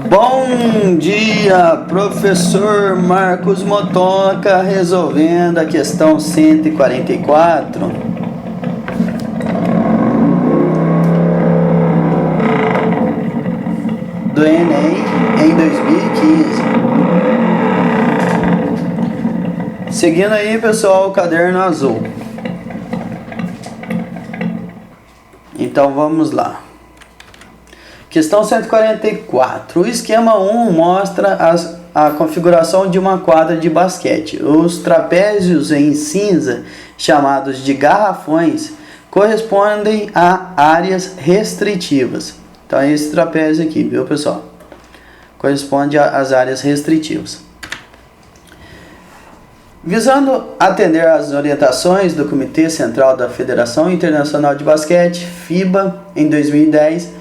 Bom dia, professor Marcos Motoca, resolvendo a questão 144 do Enem em 2015. Seguindo aí, pessoal, o caderno azul. Então vamos lá. Questão 144. O esquema 1 mostra a configuração de uma quadra de basquete. Os trapézios em cinza, chamados de garrafões, correspondem a áreas restritivas. Então é esse trapézio aqui, viu, pessoal? Corresponde às áreas restritivas. Visando atender às orientações do Comitê Central da Federação Internacional de Basquete, FIBA, em 2010,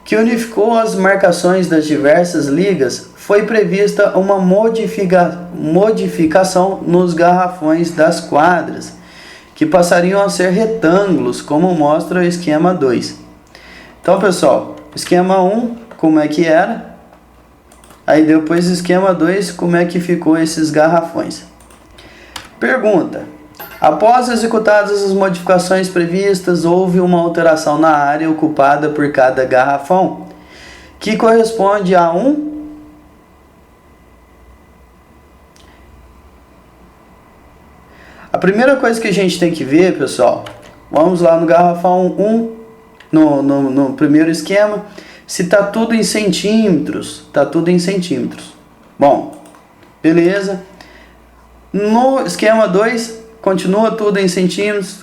que unificou as marcações das diversas ligas, foi prevista uma modificação nos garrafões das quadras, que passariam a ser retângulos, como mostra o esquema 2. Então, pessoal, esquema 1, como é que era? Aí depois esquema 2, como é que ficou esses garrafões? Pergunta: após executadas as modificações previstas, houve uma alteração na área ocupada por cada garrafão, que corresponde a A primeira coisa que a gente tem que ver, pessoal, vamos lá no garrafão 1, no primeiro esquema, se está tudo em centímetros. Está tudo em centímetros. Bom, beleza. No esquema 2, continua tudo em centímetros.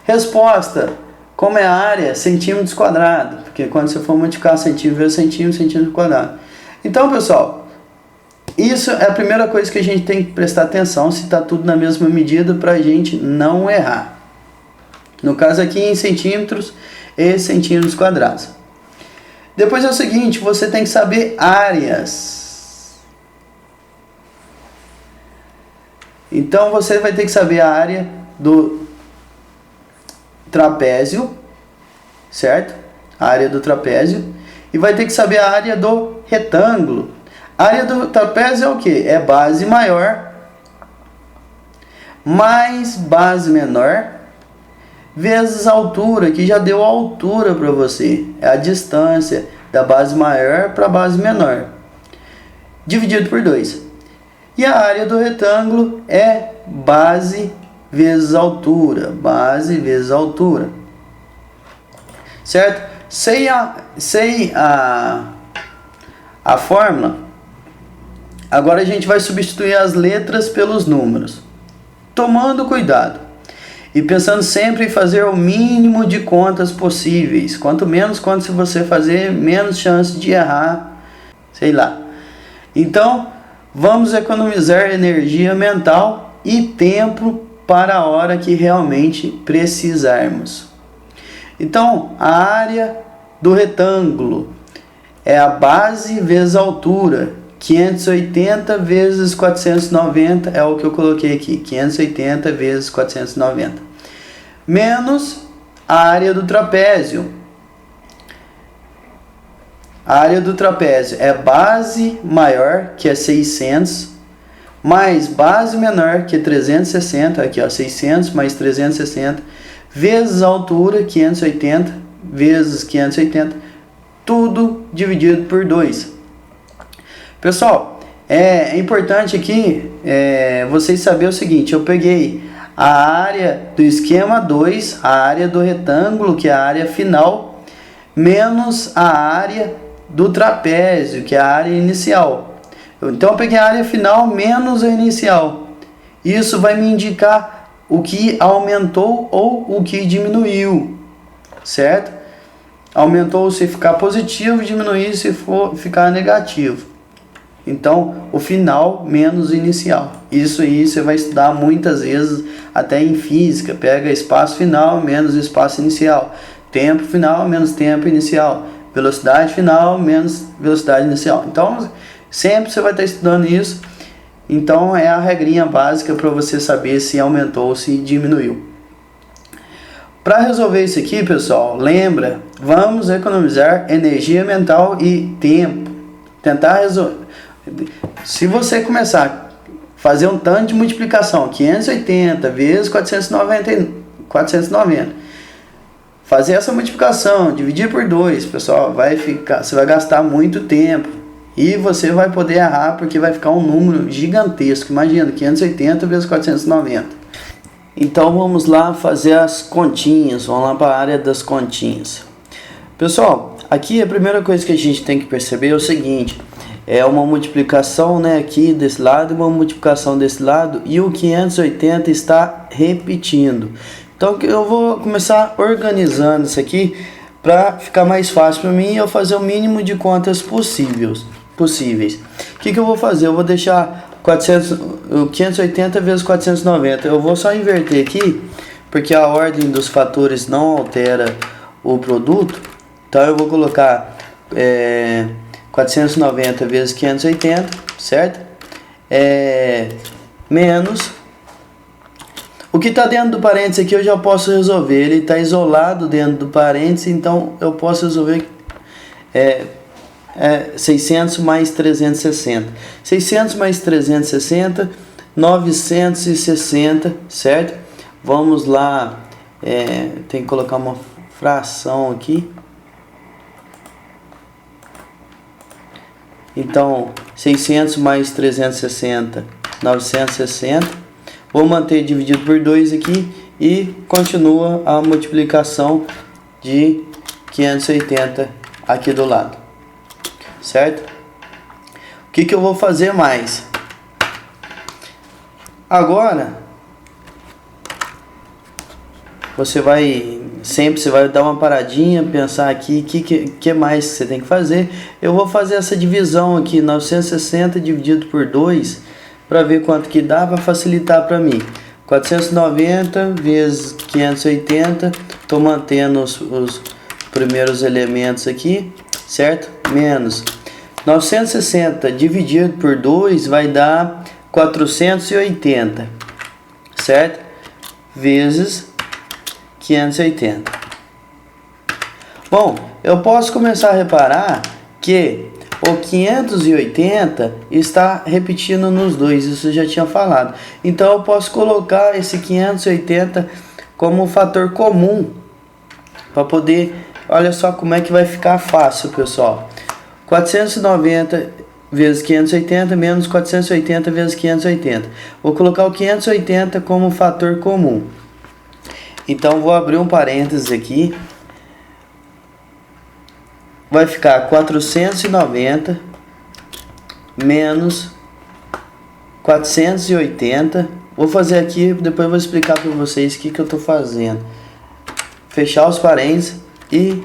Resposta: como é a área? Centímetros quadrados. Porque quando você for multiplicar centímetro, centímetro quadrado. Então, pessoal, isso é a primeira coisa que a gente tem que prestar atenção, se está tudo na mesma medida, para a gente não errar. No caso aqui, em centímetros e centímetros quadrados. Depois é o seguinte, você tem que saber áreas. Então você vai ter que saber a área do trapézio, certo? A área do trapézio. E vai ter que saber a área do retângulo. A área do trapézio é o que? É base maior mais base menor vezes a altura, que já deu a altura para você. É a distância da base maior para a base menor, dividido por 2. E a área do retângulo é base vezes altura. Base vezes altura. Certo? Sei a fórmula. Agora a gente vai substituir as letras pelos números. Tomando cuidado. E pensando sempre em fazer o mínimo de contas possíveis. Quanto menos contas você fazer, menos chance de errar. Sei lá. Então, vamos economizar energia mental e tempo para a hora que realmente precisarmos. Então, a área do retângulo é a base vezes a altura. 580 vezes 490 é o que eu coloquei aqui. 580 vezes 490. Menos a área do trapézio. A área do trapézio é base maior, que é 600, mais base menor, que é 360, aqui ó, 600 mais 360, vezes a altura, 580, vezes 580, tudo dividido por 2. Pessoal, é importante aqui vocês saberem o seguinte: eu peguei a área do esquema 2, a área do retângulo, que é a área final, menos a área do trapézio, que é a área inicial. Então eu peguei a área final menos a inicial. Isso vai me indicar o que aumentou ou o que diminuiu, certo? Aumentou se ficar positivo, diminuiu se for ficar negativo. Então, o final menos o inicial. Isso aí você vai estudar muitas vezes, até em física. Pega espaço final menos espaço inicial. Tempo final menos tempo inicial. Velocidade final menos velocidade inicial. Então, sempre você vai estar estudando isso. Então, é a regrinha básica para você saber se aumentou ou se diminuiu. Para resolver isso aqui, pessoal, lembra, vamos economizar energia mental e tempo. Tentar resolver. Se você começar a fazer um tanto de multiplicação, 580 vezes 490, fazer essa multiplicação, dividir por 2, pessoal, você vai gastar muito tempo e você vai poder errar porque vai ficar um número gigantesco. Imagina, 580 vezes 490. Então vamos lá fazer as continhas, vamos lá para a área das continhas. Pessoal, aqui a primeira coisa que a gente tem que perceber é o seguinte, é uma multiplicação, né, aqui desse lado e uma multiplicação desse lado, e o 580 está repetindo. Então eu vou começar organizando isso aqui para ficar mais fácil para mim e eu fazer o mínimo de contas possíveis. O que eu vou fazer? Eu vou deixar 580 vezes 490. Eu vou só inverter aqui, porque a ordem dos fatores não altera o produto. Então eu vou colocar 490 vezes 580, certo? Menos o que está dentro do parênteses aqui eu já posso resolver. Ele está isolado dentro do parênteses, então eu posso resolver 600 mais 360. 600 mais 360, 960, certo? Vamos lá, tem que colocar uma fração aqui. Então, 600 mais 360, 960. Vou manter dividido por 2 aqui e continua a multiplicação de 580 aqui do lado. Certo? O que eu vou fazer mais? Agora, você vai dar uma paradinha, pensar aqui, que mais você tem que fazer. Eu vou fazer essa divisão aqui, 960 dividido por 2, para ver quanto que dá, para facilitar para mim. 490 vezes 580, estou mantendo os primeiros elementos aqui, certo? Menos 960 dividido por 2 vai dar 480, certo? Vezes 580. Bom, eu posso começar a reparar que o 580 está repetindo nos dois, isso eu já tinha falado. Então eu posso colocar esse 580 como um fator comum para poder, olha só como é que vai ficar fácil, pessoal. 490 vezes 580 menos 480 vezes 580. Vou colocar o 580 como fator comum. Então vou abrir um parênteses aqui. Vai ficar 490 menos 480. Vou fazer aqui, depois vou explicar para vocês o que eu estou fazendo. Fechar os parênteses e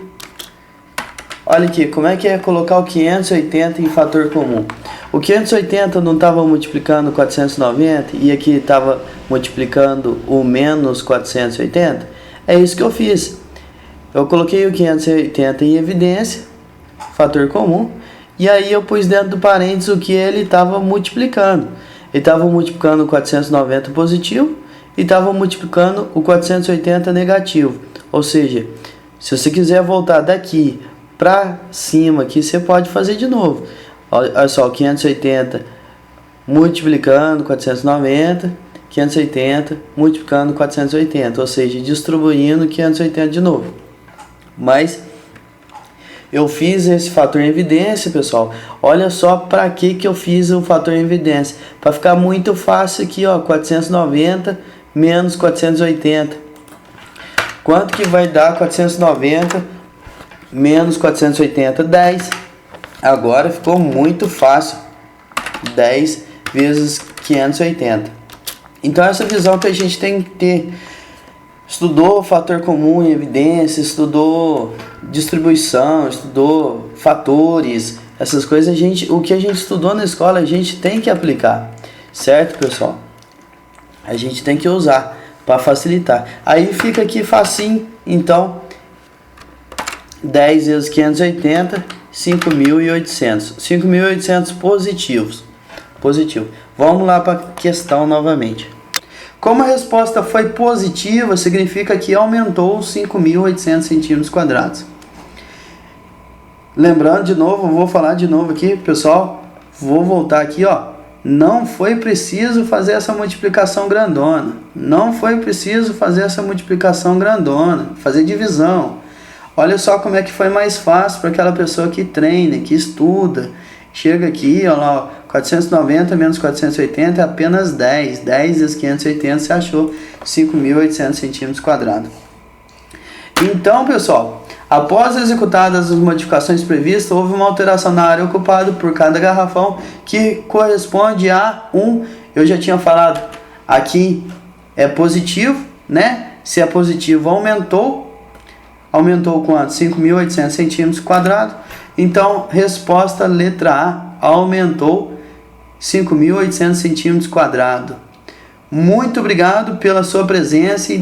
olha aqui, como é que é colocar o 580 em fator comum? O 580 não estava multiplicando 490 e aqui estava multiplicando o menos 480? É isso que eu fiz. Eu coloquei o 580 em evidência, fator comum, e aí eu pus dentro do parênteses o que ele estava multiplicando. Ele estava multiplicando o 490 positivo e estava multiplicando o 480 negativo. Ou seja, se você quiser voltar daqui para cima aqui, você pode fazer de novo. Olha só, 580 multiplicando 490, 580 multiplicando 480, ou seja, distribuindo 580 de novo. Mas eu fiz esse fator em evidência, pessoal. Olha só para que eu fiz o fator em evidência. Para ficar muito fácil aqui, ó, 490 menos 480. Quanto que vai dar 490 menos 480? 10. Agora ficou muito fácil. 10 vezes 580. Então essa visão que a gente tem que ter. Estudou fator comum em evidência, estudou distribuição, estudou fatores, essas coisas, o que a gente estudou na escola a gente tem que aplicar, certo, pessoal? A gente tem que usar para facilitar. Aí fica aqui facinho, então 10 vezes 580, 5.800. 5.800 positivos. Positivo. Vamos lá para a questão novamente. Como a resposta foi positiva, significa que aumentou 5.800 centímetros quadrados. Lembrando de novo, vou falar de novo aqui, pessoal, vou voltar aqui, ó. Não foi preciso fazer essa multiplicação grandona. Não foi preciso fazer essa multiplicação grandona, fazer divisão. Olha só como é que foi mais fácil para aquela pessoa que treina, que estuda. Chega aqui, ó lá, 490 menos 480 é apenas 10. 10 vezes 580, você achou 5.800 centímetros quadrados. Então, pessoal, após executadas as modificações previstas, houve uma alteração na área ocupada por cada garrafão, que corresponde a 1. Eu já tinha falado, aqui é positivo, né? Se é positivo, aumentou quanto? 5.800 centímetros quadrados. Então, resposta letra A, aumentou 5.800 centímetros quadrados. Muito obrigado pela sua presença e